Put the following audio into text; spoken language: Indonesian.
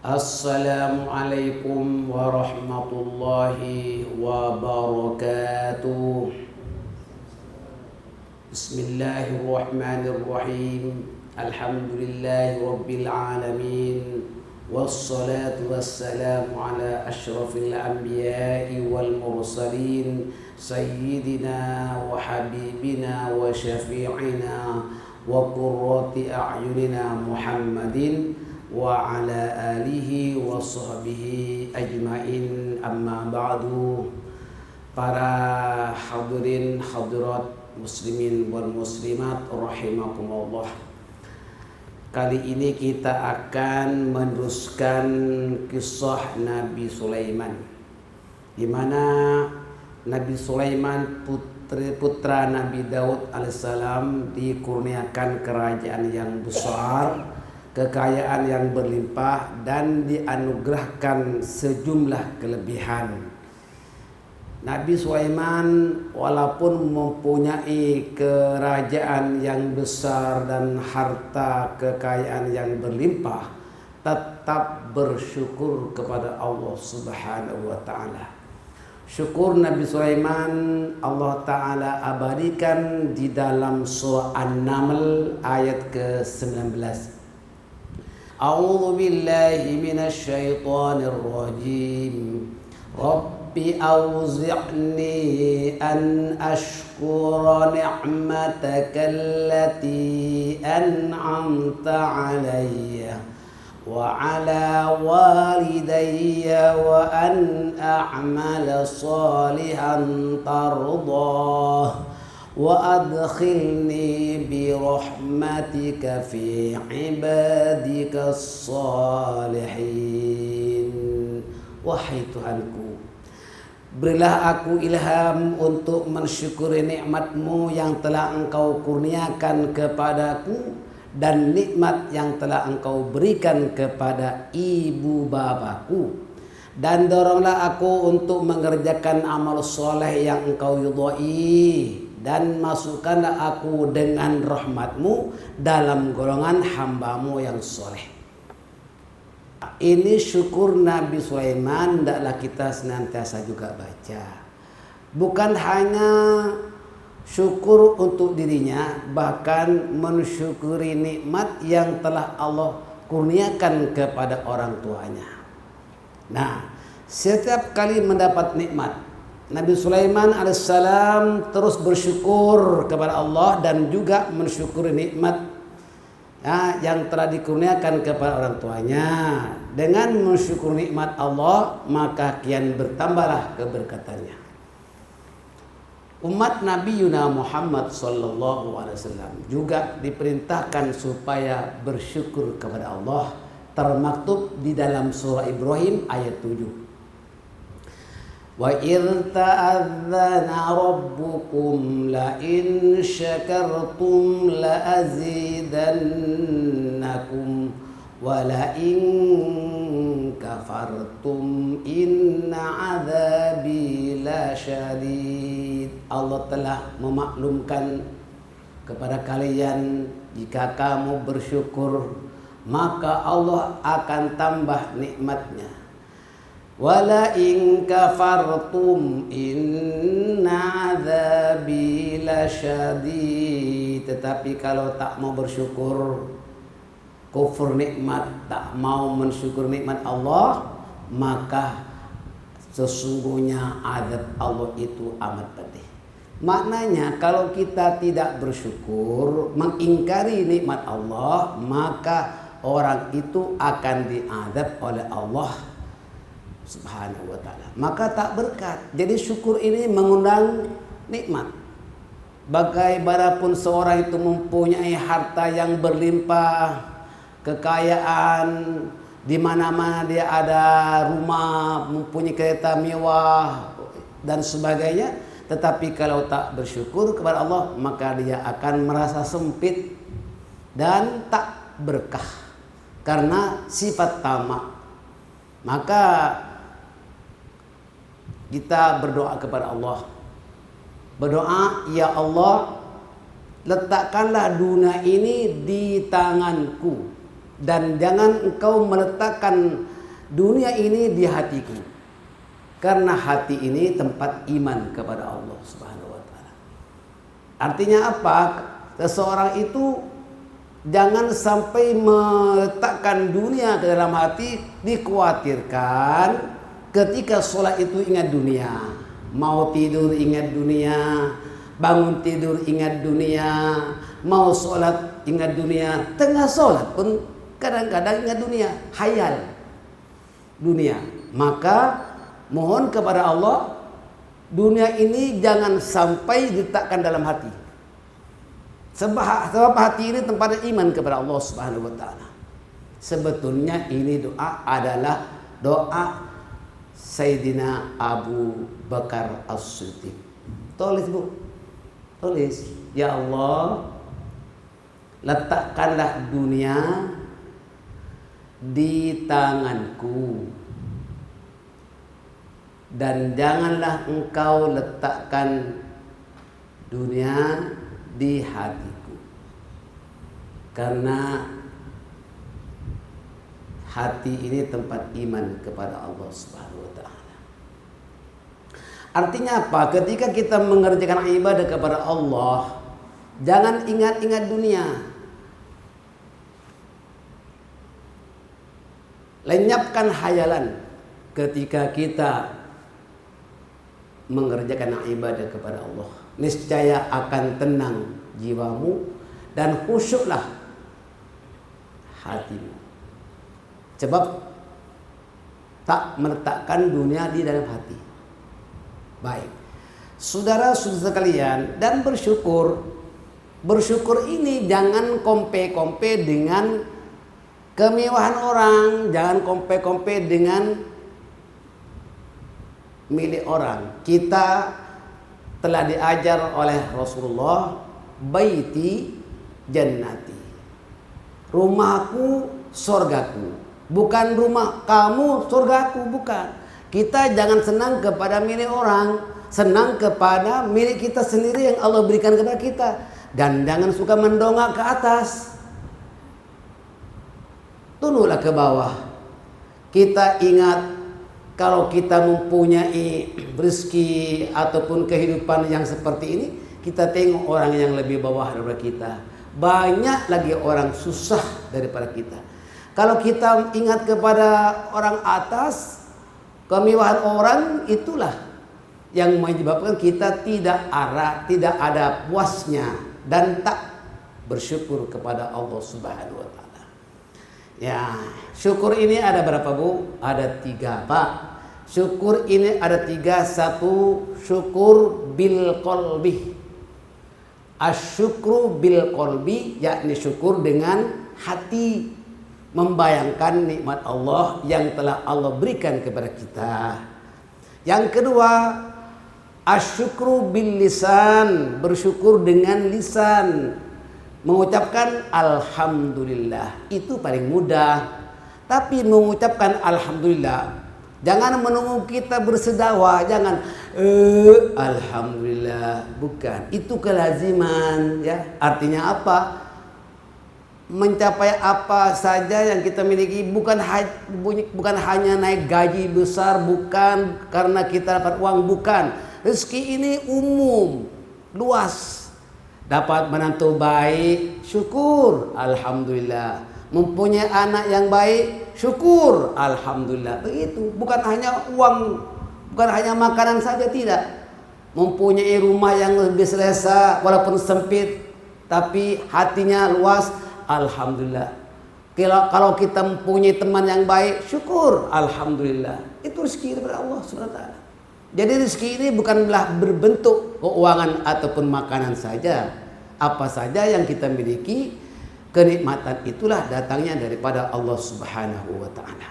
Assalamualaikum warahmatullahi wabarakatuh. Bismillahirrahmanirrahim. Alhamdulillahi rabbil alamin. Wassalatu wassalamu ala asyrafil anbiya'i wal mursalin sayyidina wa habibina wa syafi'ina wa qurrati a'yunina Muhammadin wa ala alihi wa sahbihi ajmain, amma ba'du. Para hadirin hadirat muslimin wal muslimat rahimakumullah. Kali ini kita akan meneruskan kisah Nabi Sulaiman, di mana Nabi Sulaiman putra Nabi Daud alaihissalam dikurniakan kerajaan yang besar, kekayaan yang berlimpah, dan dianugerahkan sejumlah kelebihan. Nabi Sulaiman walaupun mempunyai kerajaan yang besar dan harta kekayaan yang berlimpah, tetap bersyukur kepada Allah Subhanahu wa taala. Syukur Nabi Sulaiman Allah taala abadikan di dalam surah An-Naml ayat ke-19. A'udzu billahi minasy syaithanir rajim. Rabbi auzi'ni an ashkura ni'mataka allati an'amta 'alayya wa 'ala walidayya wa an a'mala salihan tardah wa adkhilni bi rahmatika fi ibadika salihin. Wahai Tuhanku, berilah aku ilham untuk mensyukuri nikmat-Mu yang telah Engkau kurniakan kepadaku dan nikmat yang telah Engkau berikan kepada ibu bapaku, dan doronglah aku untuk mengerjakan amal soleh yang Engkau ridhai, dan masukkanlah aku dengan rahmat-Mu dalam golongan hamba-Mu yang soleh. Ini syukur Nabi Sulaiman, hendaklah kita senantiasa juga baca. Bukan hanya syukur untuk dirinya, bahkan mensyukuri nikmat yang telah Allah kurniakan kepada orang tuanya. Nah, setiap kali mendapat nikmat, Nabi Sulaiman alaihissalam terus bersyukur kepada Allah dan juga mensyukuri nikmat yang telah dikurniakan kepada orang tuanya. Dengan mensyukuri nikmat Allah, maka kian bertambahlah keberkatannya. Umat Nabi Yuna Muhammad sallallahu alaihi wasallam juga diperintahkan supaya bersyukur kepada Allah, termaktub di dalam surah Ibrahim ayat 7. Wa idh ta'adzana rabbukum la in syakartum la azidannakum wa la in kafartum inna adzabi lasyadid. Allah telah memaklumkan kepada kalian, jika kamu bersyukur maka Allah akan tambah nikmatnya. Wala in kafartum inna adzabi lasyadid. Tetapi kalau tak mau bersyukur, kufur nikmat, tak mau mensyukur nikmat Allah, maka sesungguhnya azab Allah itu amat pedih. Maknanya kalau kita tidak bersyukur, mengingkari nikmat Allah, maka orang itu akan diazab oleh Allah Subhanahu wa ta'ala, maka tak berkat. Jadi syukur ini mengundang nikmat. Bagaimanapun seorang itu mempunyai harta yang berlimpah, kekayaan, di mana-mana dia ada rumah, mempunyai kereta mewah dan sebagainya, tetapi kalau tak bersyukur kepada Allah, maka dia akan merasa sempit dan tak berkah karena sifat tamak. Maka kita berdoa kepada Allah. Berdoa, ya Allah, letakkanlah dunia ini di tanganku. dan jangan engkau meletakkan dunia ini di hatiku, karena hati ini tempat iman kepada Allah Subhanahu wa taala. Artinya apa? Seseorang itu jangan sampai meletakkan dunia ke dalam hati. Dikhawatirkan ketika sholat itu ingat dunia, mau tidur ingat dunia, bangun tidur ingat dunia, mau sholat ingat dunia, tengah sholat pun kadang-kadang ingat dunia, hayal dunia. Maka mohon kepada Allah, dunia ini jangan sampai diletakkan dalam hati. Sebab hati ini tempat iman kepada Allah Subhanahu wa taala. Sebetulnya ini doa adalah doa Sayyidina Abu Bakar As-Siddiq. Tulis Bu. Tulis. Ya Allah, letakkanlah dunia di tanganku, dan janganlah engkau letakkan dunia di hatiku, karena hati ini tempat iman kepada Allah Subhanahu wa taala. Artinya apa? Ketika kita mengerjakan ibadah kepada Allah, jangan ingat-ingat dunia. Lenyapkan hayalan ketika kita mengerjakan ibadah kepada Allah. Niscaya akan tenang jiwamu dan khusyuklah hatimu. Sebab tak meletakkan dunia di dalam hati. Baik, saudara-saudara sekalian, dan bersyukur. Bersyukur ini jangan kompe-kompe dengan kemewahan orang, jangan kompe-kompe dengan milik orang. Kita telah diajar oleh Rasulullah, baiti jannati, rumahku surgaku. Bukan rumah kamu surgaku, bukan. Kita jangan senang kepada milik orang, senang kepada milik kita sendiri yang Allah berikan kepada kita. Dan jangan suka mendongak ke atas, tunduklah ke bawah. Kita ingat, kalau kita mempunyai rezeki ataupun kehidupan yang seperti ini, kita tengok orang yang lebih bawah daripada kita. Banyak lagi orang susah daripada kita. Kalau kita ingat kepada orang atas, kemewahan orang itulah yang menyebabkan kita tidak ada puasnya dan tak bersyukur kepada Allah Subhanahu wa taala. Ya, syukur ini ada berapa Bu? Ada 3 Pak. Syukur ini ada 3. Satu, syukur bil qalbi. Asyukru bil qalbi, yakni syukur dengan hati, membayangkan nikmat Allah yang telah Allah berikan kepada kita. Yang kedua, asyukru bil lisan, bersyukur dengan lisan, mengucapkan alhamdulillah. Itu paling mudah. Tapi mengucapkan alhamdulillah, jangan menunggu kita bersedawah, jangan alhamdulillah, bukan. Itu kelaziman, ya. Artinya apa? Mencapai apa saja yang kita miliki, bukan hanya naik gaji besar, bukan karena kita dapat uang, bukan. Rezeki ini umum, luas. Dapat menantu baik, syukur, alhamdulillah. Mempunyai anak yang baik, syukur, alhamdulillah. Begitu, bukan hanya uang, bukan hanya makanan saja, tidak. Mempunyai rumah yang lebih selesa walaupun sempit, tapi hatinya luas, alhamdulillah. Kalau kita mempunyai teman yang baik, syukur, alhamdulillah. Itu rezeki daripada Allah SWT. Jadi rezeki ini bukanlah berbentuk keuangan ataupun makanan saja. Apa saja yang kita miliki, kenikmatan itulah datangnya daripada Allah Subhanahu wa taala.